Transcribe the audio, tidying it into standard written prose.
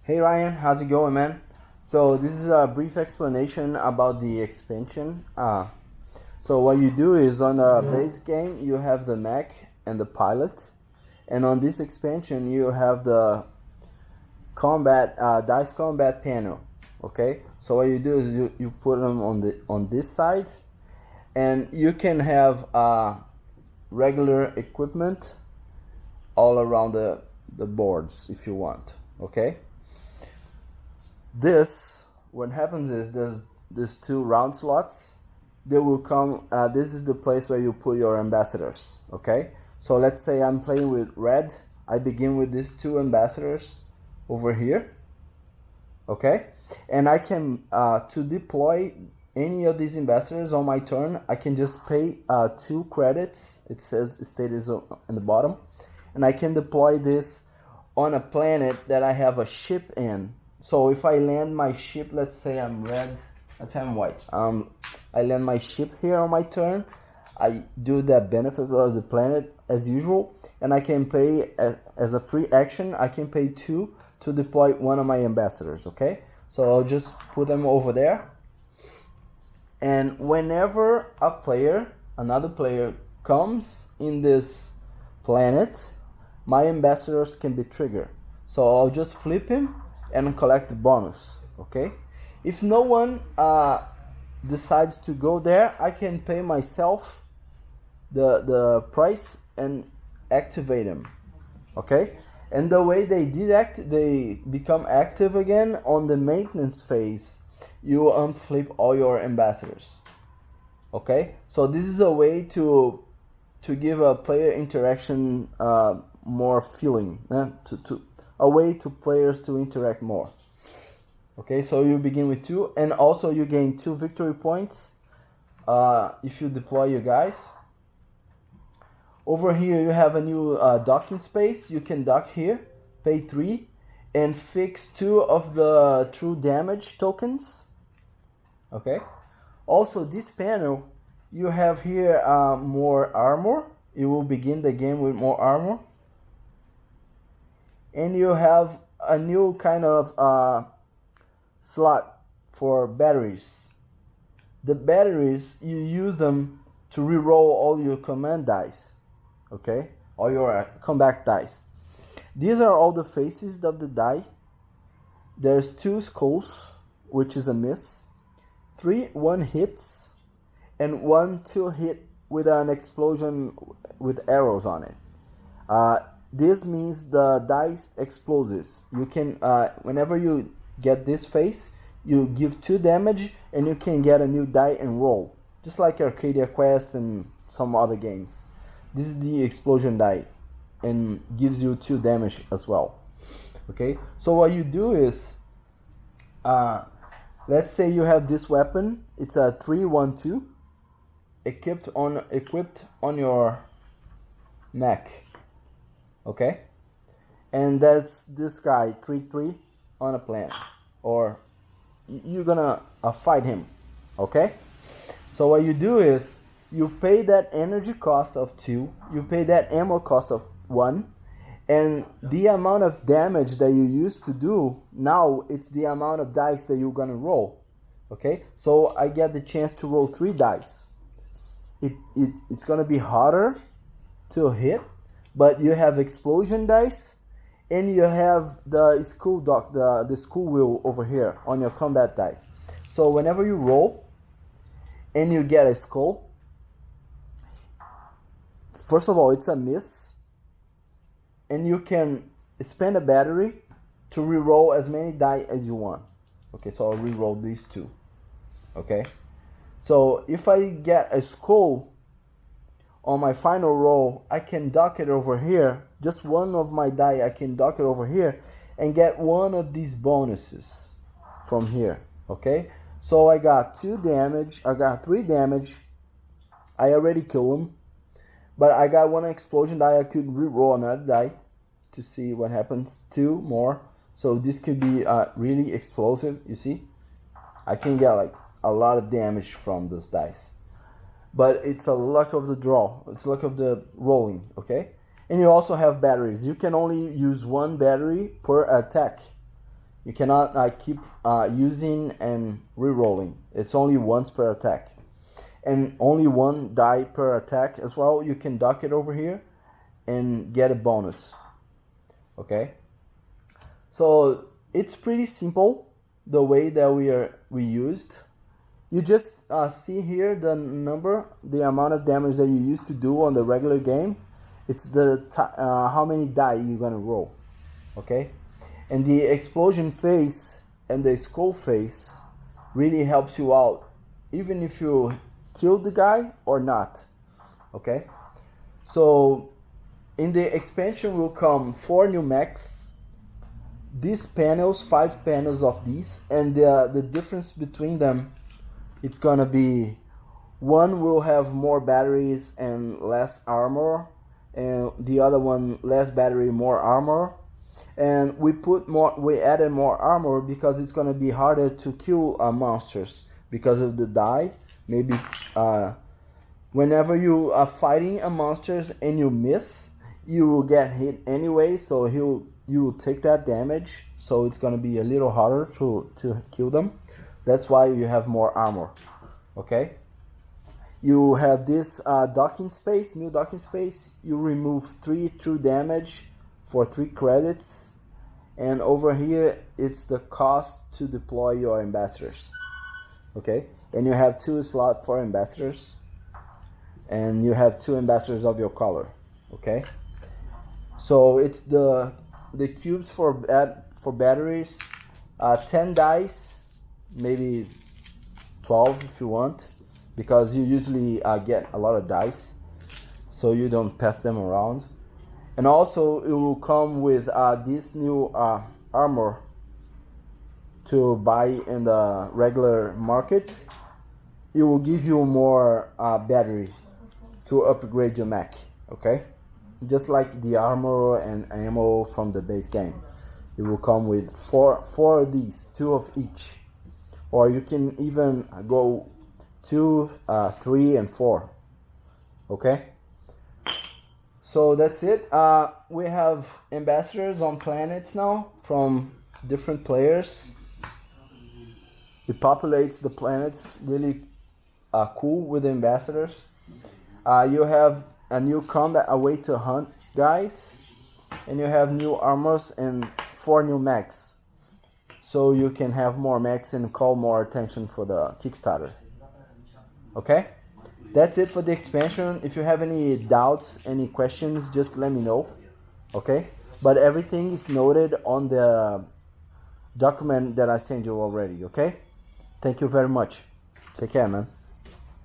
Hey Ryan, how's it going, man? So this is a brief explanation about the expansion. So what you do is on the base game you have the mech and the pilot, and on this expansion you have the combat dice combat panel. Okay, so what you do is you put them on this side, and you can have regular equipment all around the boards if you want. Okay. This, what happens is there's two round slots. They will come. This is the place where you put your ambassadors. Okay. So let's say I'm playing with red. I begin with these two ambassadors over here. Okay. And I can to deploy any of these ambassadors on my turn, I can just pay 2 credits. It says status in the bottom, and I can deploy this on a planet that I have a ship in. So if I land my ship, let's say I'm red, let's say I'm white. I land my ship here on my turn. I do the benefit of the planet as usual, and I can pay as a free action. I can pay 2 to deploy one of my ambassadors. Okay, so I'll just put them over there. And whenever another player comes in this planet, my ambassadors can be triggered. So I'll just flip him and collect the bonus. Okay, if no one decides to go there, I can pay myself the price and activate him. Okay, and the way they become active again on the maintenance phase, you unflip all your ambassadors. Okay, so this is a way to give a player interaction more feeling, to a way to players to interact more. Okay, so you begin with 2, and also you gain 2 victory points if you deploy your guys. Over here you have a new docking space. You can dock here, pay 3, and fix 2 of the true damage tokens. Okay, also this panel, you have here more armor. You will begin the game with more armor. And you have a new kind of slot for batteries. The batteries, you use them to reroll all your command dice. Okay, all your combat dice. These are all the faces of the die. There's 2 skulls, which is a miss, 3 1 hits, and 1 2 hit with an explosion with arrows on it. This means the dice explodes. You can, whenever you get this face, you give 2 damage and you can get a new die and roll. Just like Arcadia Quest and some other games. This is the explosion die and gives you 2 damage as well. Okay, so what you do is, let's say you have this weapon. It's a 3-1-2 equipped on your mech. Okay, and there's this guy 3-3 on a planet, or you're gonna fight him. Okay, so what you do is you pay that energy cost of 2, you pay that ammo cost of 1, and the amount of damage that you used to do, now it's the amount of dice that you're gonna roll. Okay, so I get the chance to roll 3 dice. It's gonna be harder to hit, but you have explosion dice, and you have the skull the skull wheel over here on your combat dice. So whenever you roll and you get a skull, first of all, it's a miss, and you can spend a battery to reroll as many die as you want. Okay, so I'll reroll these 2. Okay, so if I get a skull on my final roll, I can dock it over here. Just one of my die, I can dock it over here and get one of these bonuses from here. Okay, so I got 2 damage, I got 3 damage. I already killed him, but I got 1 explosion die. I could re-roll another die to see what happens. 2 more, so this could be really explosive. You see, I can get like a lot of damage from this dice. But it's a luck of the draw. It's luck of the rolling, okay? And you also have batteries. You can only use 1 battery per attack. You cannot keep using and re-rolling. It's only once per attack, and only one die per attack as well. You can dock it over here and get a bonus. Okay, so it's pretty simple the way that we used. You just see here the number, the amount of damage that you used to do on the regular game. It's the how many die you're gonna roll. Okay, and the explosion phase and the skull phase really helps you out, even if you kill the guy or not. Okay, so in the expansion will come 4 new mechs, these panels, 5 panels of these, and the difference between them, it's gonna be one will have more batteries and less armor, and the other one less battery, more armor. And we added more armor because it's gonna be harder to kill monsters because of the die. Maybe whenever you are fighting a monsters and you miss, you will get hit anyway, so you will take that damage, so it's gonna be a little harder to kill them. That's why you have more armor. Okay, you have this docking space, new docking space. You remove 3 true damage for 3 credits, and over here it's the cost to deploy your ambassadors. Okay, and you have 2 slots for ambassadors, and you have 2 ambassadors of your color. Okay, so it's the cubes for batteries, 10 dice, maybe 12 if you want, because you usually get a lot of dice, so you don't pass them around. And also it will come with this new armor to buy in the regular market. It will give you more battery to upgrade your mech. Okay, just like the armor and ammo from the base game. It will come with four of these, 2 of each, or you can even go 2, 3, and 4. Okay, so that's it. We have ambassadors on planets now from different players. It populates the planets really cool with the ambassadors. You have a new combat, a way to hunt guys, and you have new armors and 4 new mechs, so you can have more mechs and call more attention for the Kickstarter. Okay, that's it for the expansion. If you have any doubts, any questions, just let me know. Okay, but everything is noted on the document that I sent you already. Okay, thank you very much. Take care, man.